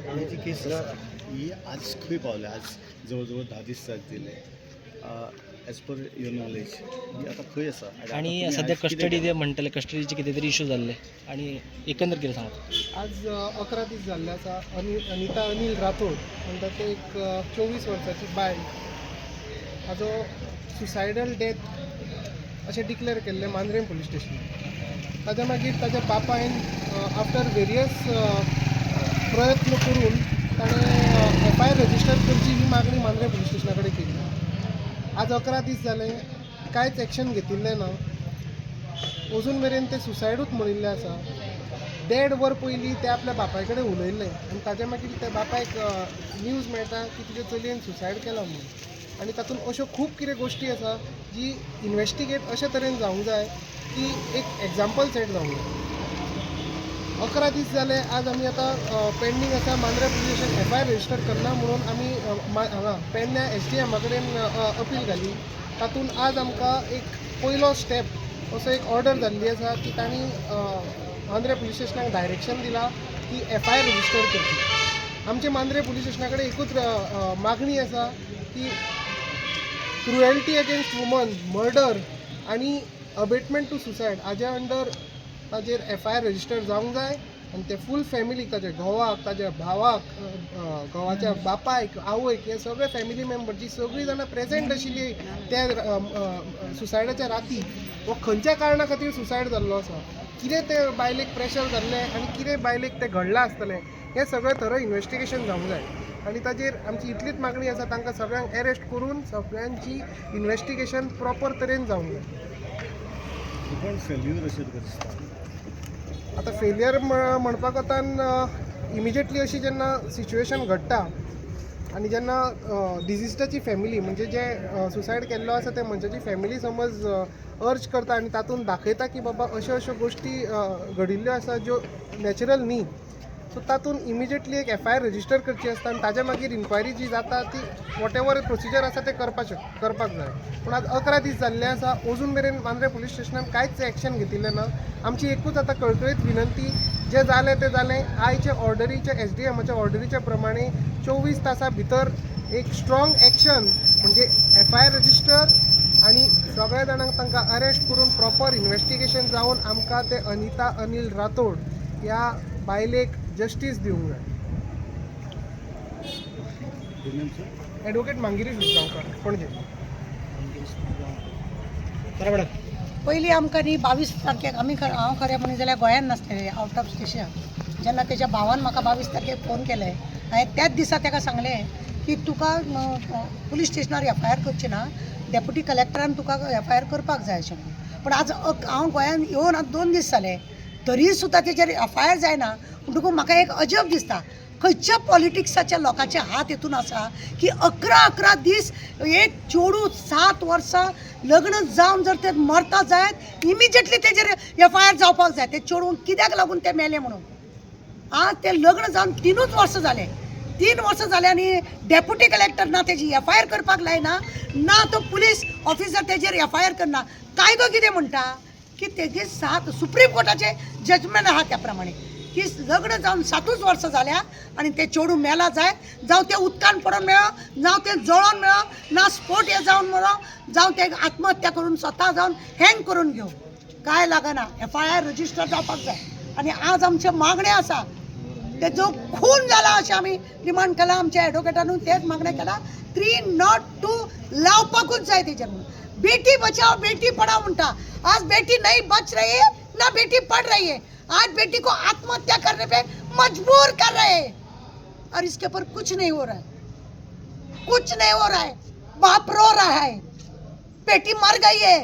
ही केस आसा ही आज खंय पावल्या आज जवळ 10 दीस जातले एज पर युअर नॉलेज ही आता खंय आसा आणि सध्या कस्टडी ते म्हणटले कस्टडीचे कितें तरी इशू जाल्ले आणि एकंदर कितें सांगता आज 11 दीस जाल्ले आसा. अनिता अनिल राठोड म्हणटा ते एक 24 वर्साची बायल हाजो सुसायडल डेथ अशें डिक्लेअर केल्लें मांद्रेम पुलीस स्टेशन. ताज्या मागीर ताज्या बापायन आफ्टर वेरियस प्रयत्न करून ताणें FIR रजिस्टर करची ही मागणी मांद्रेम पुलीस स्टेशना कडेन केली. आज 11 दीस जाले कांयच एक्शन घेतिल्लें ना. अजून मेरेन ते सुसायडूच म्हणिल्ले आसा. 1.5 वर पयलीं ते आपल्या बापाय कडेन उलयल्ले आनी ताज्या मागीर त्या बापायक न्यूज मेळटा की तुज्या चलयेन सुसायड केला म्हणून. आनी तातूंत अश्यो खूब कितें गोश्टी आसा जी इन्वेस्टिगेट अशे तरेन जावंक जाय की एक एग्जाम्पल सेट जावंक जाय. 11 दीस जाले आज आमी आतां पेंडींग आसा Mandrem police station FIR register करना म्हणून आमी हांगा पेडण्या SDM कडेन अपील घाली. तातूंत आज आमकां एक पयलो स्टेप असो एक ऑर्डर जाल्ली आसा की तांणी मांद्रे पुलीस स्टेशनाक डायरेक्शन दिला की FIR रजिस्टर करची. आमचे मांद्रे पुलीस स्टेशना कडेन एकूच मागणी आसा की क्रुएल्टी अगेन्स्ट वुमन, मर्डर आनी अबेटमेंट टू सुसायड हाज्या अंडर ताजेर FIR रजिस्टर जावंक जाय आनी ते फूल फॅमिलीक ताज्या घोवाक, ताज्या भावाक, घोवाच्या बापायक, आवयक हे सगळे फॅमिली मेंबर जी सगळीं जाणां प्रेजेंट आशिल्ली त्या सुसायडाच्या राती वो खंयच्या कारणां खातीर सुसायड जाल्लो आसा, कितें ते बायलेक प्रेशर जाल्लें आनी कितें बायलेक तें घडलां आसतलें हें सगळें थरो इन्वेस्टिगेशन जावंक जाय. आनी ताजेर आमची इतलीच मागणी आसा तांकां सगळ्यांक अरेस्ट करून सगळ्यांची इन्वेस्टिगेशन प्रॉपर तरेन जावंक जाय. पण फेल्यूर अशें तुका दिसता आतां फेलियर म्हणपाक वतान इमिजिएटली अशी जेन्ना सिच्युएशन घडटा आनी जेन्ना डिजिस्टाची फॅमिली म्हणजे जे सुसायड केल्लो आसा त्या मनशाची फॅमिली समज अर्ज करता आनी तातूंत दाखयता की बाबा अश्यो अश्यो गोश्टी घडिल्ल्यो आसा ज्यो नॅचरल न्ही, सो तातूंत इमिजिएटली एक FIR रजिस्टर करची आसता आनी ताज्या मागीर इन्क्वायरी जी जाता ती वॉट एवर प्रोसिजर आसा ते करपाक जाय. पूण आज 11 दीस जाल्ले आसा अजून मेरेन मांद्रे पुलीस स्टेशनान कांयच एक्शन घेतिल्लें ना. आमची एकूच आतां कळकळीत विनंती जें जालें तें जालें. आयच्या ऑर्डरीच्या SDMच्या ऑर्डरीच्या प्रमाणे 24 तासा भितर एक स्ट्रॉंग एक्शन म्हणजे FIR रजिस्टर आनी सगळ्या जाणांक तांकां अरेस्ट करून प्रॉपर इन्वेस्टिगेशन जावन आमकां ते अनिता अनिल राठोड ह्या बायलेक जस्टीस दिवंक जाय. एडवोकेट मांगिरी गांवकार पणजे. बरोबर. पयलीं आमकां न्ही 22 तारखेक हांव खरें म्हणून जाल्यार गोंयांत नासलें, आवट ऑफ स्टेशन. जेन्ना तेज्या भावान म्हाका 22 तारखेक फोन केले हांवें त्याच दिसा ताका सांगलें की तुका पुलीस स्टेशनार FIR करची ना, डेप्युटी कलेक्टरान तुका FIR करपाक जाय अशें म्हणून. पूण आज हांव गोंयांत येवन आज 2 दीस जाले तरी सुद्दां तेजेर FIR जायना. म्हणटकूच म्हाका एक अजब दिसता खंयच्या पॉलिटिक्साच्या लोकांचे हात हितून आसा की 11 दीस एक चेडूं 7 वर्सां लग्न जावन जर ते मरता जायत इमिजिएटली तेजेर FIR जावपाक जाय. ते चेडूं कित्याक लागून ते मेले म्हणून. आज ते लग्न जावन 3 वर्सां जाले, 3 वर्सां जाले आनी डेप्युटी कलेक्टर ना तेजी FIR करपाक लायना ना तो पुलीस ऑफिसर तेजेर FIR करना. कायदो कितें म्हणटा की तेजे 7 सुप्रीम कोर्टाचे जजमेंट आहा त्या प्रमाणे की लग्न जावन 7 वर्सां जाल्या आनी ते चेडूं मेला जाय, जावं ते उदकान पडून मेळो, जावं ते जळोन मेळो, ना स्पोट हे जावन मेळो, जावं ते आत्महत्या करून स्वता जावन हँग करून घेवं. काय लागना FIR रजिस्टर जावपाक जाय. आनी आज आमचे मागणे आसा तेजो खून जाला अशें आमी डिमांड केला. आमच्या एडवोकेटानूय तेच मागणें केला 302 लावपाकूच जाय तेजेर म्हणून. बेटी बचाओ बेटी पढाओ म्हणटा. आज बेटी नहीं बच रही है ना बेटी पढ़ रही है. आज बेटी को आत्महत्या करने पे मजबूर कर रहे हैं और इसके ऊपर कुछ नहीं हो रहा है, कुछ नहीं हो रहा है. बाप रो रहा है, बेटी मर गई है,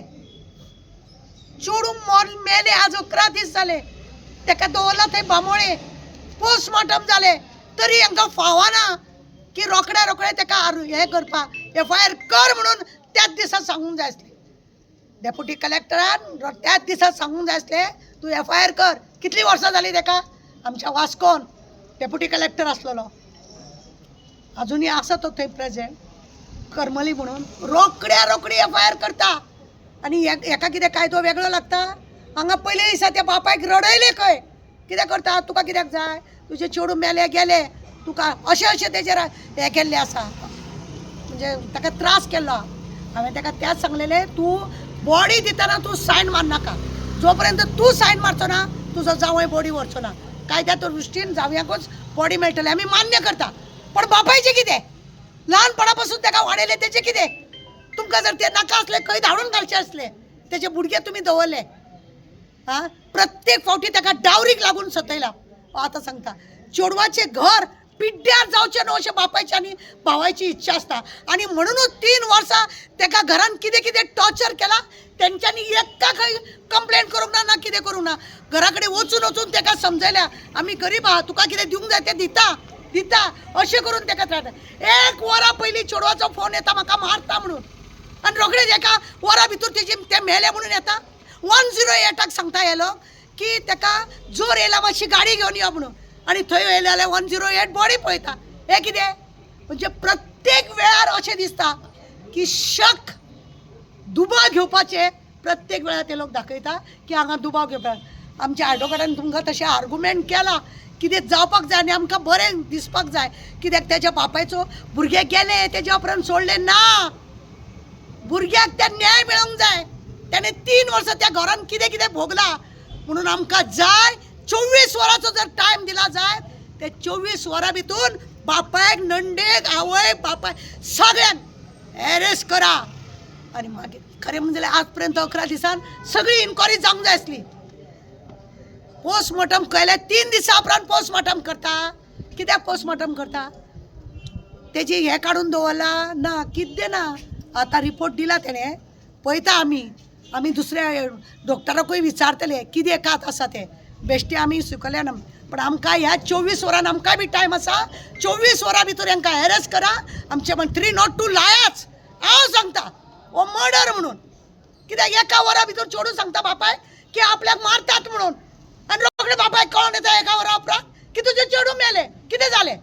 चोडू मेले. आज 11 दीस जाले तेका दवरला थंय बांबोळे, पोस्टमॉर्टम जाले तरी हांकां फावना की रोखड्या तेका हे करपाक FIR कर म्हणून त्याच दिसा सांगूंक जाय आसलें. डेप्युटी कलेक्टरान त्याच दिसा सांगूंक जाय आसलें तूं FIR कर. कितलीं वर्सां जालीं तेका. आमच्या वास्कोन डेप्युटी कलेक्टर आसलेलो, अजुनूय आसा तो थंय प्रेजेंट करमली म्हणून. रोखडी FIR करता आनी हेका कितें कायदो वेगळो लागता. हांगा पयले दिसा त्या बापायक रडयले खंय कितें करता तुका कित्याक जाय, तुजे चेडूं मेले गेले तुका अशें तेजेर हें केल्लें आसा म्हणजे ताका त्रास केल्लो हांवें ताका त्याच सांगलेलें तूं बॉडी दितना तूं सायन मारनाका जोपर्यंत तूं सायन मारचो ना तुजो जावय बॉडी व्हरचो ना कायद्या दृश्टीन जावयाकूच बॉडी मेळटली आमी मान्य करता पण बापायचें कितें ल्हानपणा पासून ताका वाडयलें तेचें कितें तुमकां जर ते नाका आसले खंय धाडून घालचे आसले तेचे बुडगे तुमी दवरले हां प्रत्येक फावटी ताका डावरीक लागून सतयला आतां सांगता चेडवाचें घर पिड्ड्यार जावचें न्हू अशें बापायची आनी भावायची इच्छा आसता आनी म्हणूनच 3 वर्सां ताका घरान कितें कितें टॉर्चर केला तेंच्यांनी एक्का खंय कंप्लेंट करूंक ना कितें करूंक ना घरा कडेन वचून ताका समजयल्या आमी गरीब आहा तुका कितें दिवंक जाय तें दिता अशें करून ताका त्रास 1 वरा पयलीं चेडवाचो फोन येता म्हाका मारता म्हणून आनी रोखडेच एका वरा भितर ते मेले म्हणून येता 108 सांगता येयलो की ताका जोर येयला मातशी गाडी घेवन यो म्हणून आनी थंय येयले जाल्यार 108 बॉडी पळयता हें कितें म्हणजे प्रत्येक वेळार अशें दिसता की शक दुबाव घेवपाचे प्रत्येक वेळार ते लोक दाखयता की हांगा दुबाव घेवपाक आमच्या एडवोकेटान तुमकां तशें आर्गुमेंट केला कितें जावपाक जाय आनी आमकां बरें दिसपाक जाय कित्याक तेज्या बापायचो भुरगे गेले तेज्या उपरांत सोडले ना भुरग्याक ते न्याय मेळोंक जाय त्याने 3 वर्सां त्या घरान कितें कितें भोगला म्हणून आमकां जाय 24 वरांचो जर टायम दिला जाय ते 24 वरां भितून बापायक नंडेक आवय बापाय सगळ्यांक एरेस्ट करा आनी मागीर खरें म्हणजे आज पर्यंत 11 दिसान सगळी इन्क्वायरी जावंक जाय आसली पोस्टमॉर्टम केले 3 दिसां उपरांत पोस्टमॉर्टम करता कित्याक पोस्टमॉर्टम करता तेजी हे काडून दवरला ना कितें ना आतां रिपोर्ट दिला तेणें पळयता आमी दुसऱ्या डॉक्टराकूय विचारतले कितें कात आसा ते बेश्टे आमी सुकले ना पण आमकां ह्या 24 वरान आमकांय बी टायम आसा 24 वरां भितर हांकां एरेस्ट करा आमचे 302 लायाच हांव सांगता हो मर्डर म्हणून कित्याक एका वरा भितर चेडूं सांगता बापाय की आपल्याक मारतात म्हणून आनी रोखडे बापाय कळोन येता एका वरा उपरांत की तुजे चेडूं मेले कितें जालें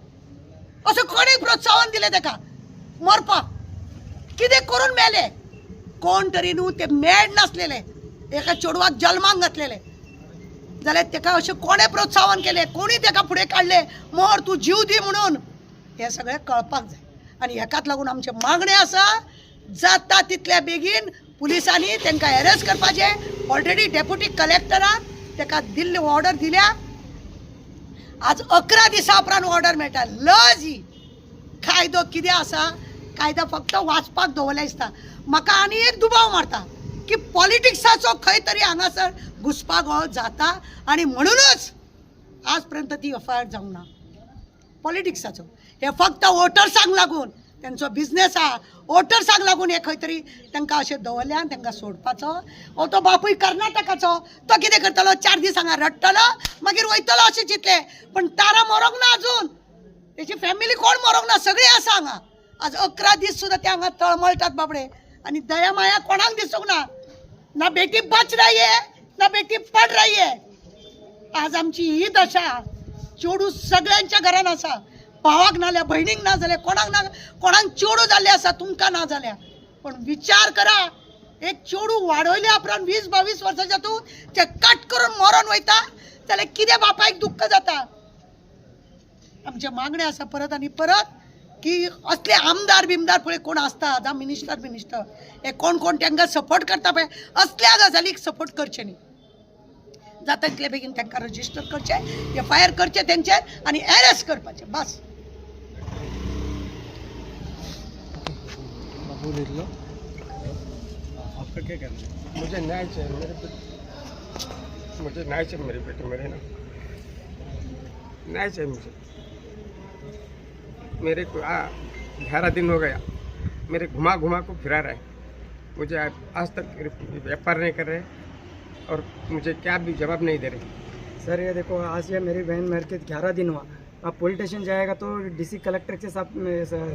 असो कोणें प्रोत्साहन दिलें ताका मरपाक कितें करून मेले कोण तरी न्हू ते मेड नासलेले एका चेडवाक जल्माक घातलेले जाल्यार ताका अशें कोणें प्रोत्साहन केलें कोणी ताका फुडें काडलें मोर तूं जीव दी म्हणून हें सगळें कळपाक जाय आनी हेकाच लागून आमचें मागणें आसा जाता तितल्या बेगीन पुलिसांनी तांकां एरेस्ट करपाचें ऑलरेडी डेप्युटी कलेक्टरान ताका दिल्ली ऑर्डर दिल्या आज 11 दिसां उपरांत ऑर्डर मेळटा लज ही कायदो कितें आसा कायदा फक्त वाचपाक दवरले दिसता म्हाका आनी एक दुबाव मारता की पॉलिटिक्साचो खंय तरी हांगासर घुसपागोळ जाता आनी म्हणूनच आज पर्यंत ती एफआयआर जावंक ना पॉलिटिक्साचो हे फक्त वोटर्सांक लागून तेंचो बिझनेस आहा वोटर्सांक लागून हे खंय तरी तांकां अशें दवरल्या आनी तांकां सोडपाचो हो तो बापूय कर्नाटकाचो तो कितें करतलो 4 दीस हांगा रडटलो मागीर वयतलो अशें चिंतलें पण तारा मरोंक ना अजून तेची फॅमिली कोण मरोंक ना सगळीं आसा हांगा आज 11 दीस सुद्दां ते हांगा तळमळटात बाबडे आनी दया माया कोणाक दिसूंक ना ना बेटी बच रही है ना बेटी पड रही है आज आमची ही दशा चेडूं सगळ्यांच्या घरान आसा भावाक नाल्या भयणीक ना जाल्यार कोणाक चेडूं जाल्ले आसा तुमकां ना जाल्या पण विचार करा एक चेडूं वाडयल्या उपरांत 20-22 वर्साच्या तूं ते कट करून मरोन वयता जाल्यार कितें बापायक दुख्ख जाता आमचे मागणे आसा परत आनी परत की असले आमदार बिमदार पळय कोण आसता जावं मिनिस्टर हे कोण तांकां सपोर्ट करता पळय असल्या गजालीक सपोर्ट करचे न्ही जाता तितले बेगीन तांकां रजिस्टर करचे एफआयआर करचे तेंचेर आनी एरेस्ट करपाचे बस आपका क्या कहना है? मुझे न्याय चाहिए मेरे बेटे मेरे ना न्याय चाहिए मुझे मेरे को 11 दिन हो गया मेरे घुमा को फिरा रहा है मुझे आज तक व्यापार नहीं कर रहे और मुझे क्या भी जवाब नहीं दे रहे सर ये देखो आज ये मेरी बहन मर के 11 दिन हुआ अब पुलिस स्टेशन जाएगा तो डीसी कलेक्टर के साथ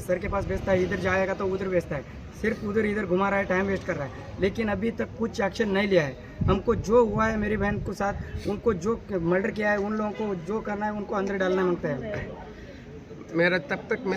सर के पास भेजता है इधर जाएगा तो उधर भेजता है सिर्फ उधर इधर घुमा रहा है टाइम वेस्ट कर रहा है लेकिन अभी तक कुछ एक्शन नहीं लिया है हमको जो हुआ है मेरी बहन को साथ उनको जो मर्डर किया है उन लोगों को जो करना है उनको अंदर डालना मांगता है मेरा तब तक मेरे